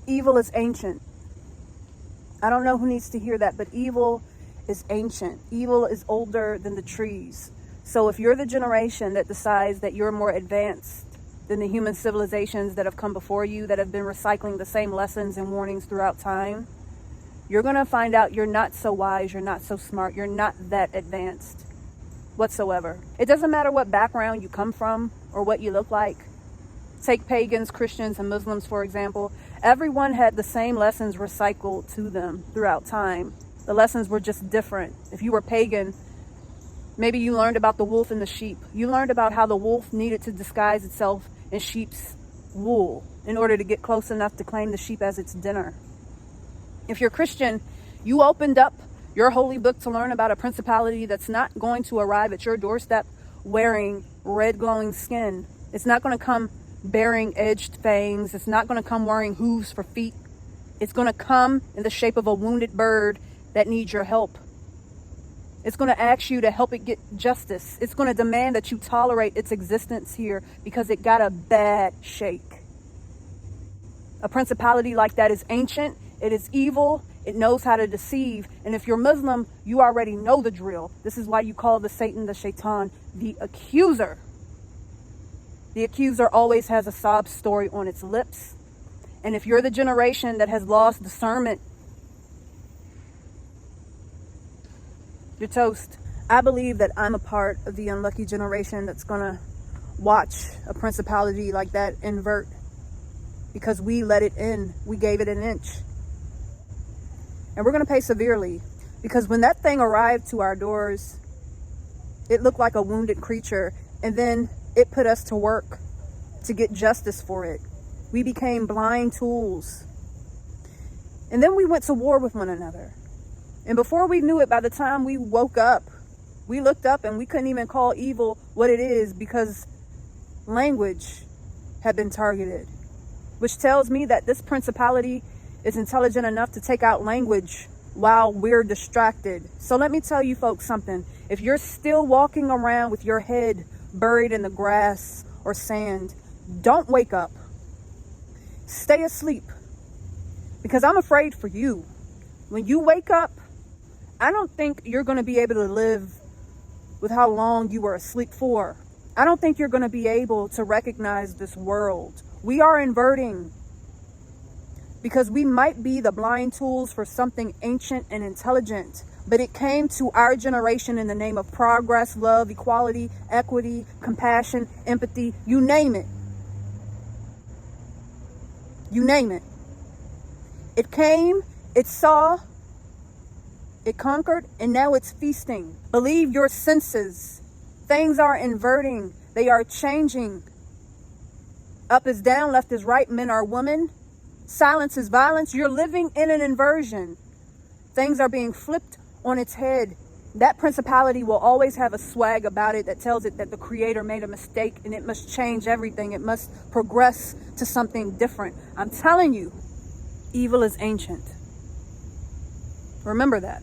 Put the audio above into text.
Evil is ancient. I don't know who needs to hear that, but evil is ancient. Evil is older than the trees. So if you're the generation that decides that you're more advanced than the human civilizations that have come before you, that have been recycling the same lessons and warnings throughout time, you're going to find out you're not so wise, you're not so smart, you're not that advanced whatsoever. It doesn't matter what background you come from or what you look like. Take pagans, Christians, and Muslims, for example. Everyone had the same lessons recycled to them throughout time. The lessons were just different. If you were pagan, maybe you learned about the wolf and the sheep. You learned about how the wolf needed to disguise itself in sheep's wool in order to get close enough to claim the sheep as its dinner. If you're Christian, you opened up your holy book to learn about a principality that's not going to arrive at your doorstep wearing red glowing skin. It's not going to come bearing edged fangs. It's not going to come wearing hooves for feet. It's going to come in the shape of a wounded bird that needs your help. It's going to ask you to help it get justice. It's going to demand that you tolerate its existence here because it got a bad shake. A principality like that is ancient. It is evil. It knows how to deceive. And if you're Muslim, you already know the drill. This is why you call the Satan, the Shaitan, the accuser. The accuser always has a sob story on its lips. And if you're the generation that has lost discernment, you're toast. I believe that I'm a part of the unlucky generation that's going to watch a principality like that invert because we let it in. We gave it an inch. And we're going to pay severely because when that thing arrived to our doors, it looked like a wounded creature. And then it put us to work to get justice for it. We became blind tools. And then we went to war with one another. And before we knew it, by the time we woke up, we looked up and we couldn't even call evil what it is because language had been targeted, which tells me that this principality is intelligent enough to take out language while we're distracted. So let me tell you folks something. If you're still walking around with your head buried in the grass or sand, don't wake up. Stay asleep because I'm afraid for you. When you wake up, I don't think you're going to be able to live with how long you were asleep for. I don't think you're going to be able to recognize this world. We are inverting because we might be the blind tools for something ancient and intelligent, but it came to our generation in the name of progress, love, equality, equity, compassion, empathy, you name it. You name it. It came, it saw, it conquered, and now it's feasting. Believe your senses. Things are inverting. They are changing. Up is down, left is right, men are women. Silence is violence. You're living in an inversion. Things are being flipped on its head. That principality will always have a swag about it that tells it that the creator made a mistake and it must change everything. It must progress to something different. I'm telling you, evil is ancient. Remember that.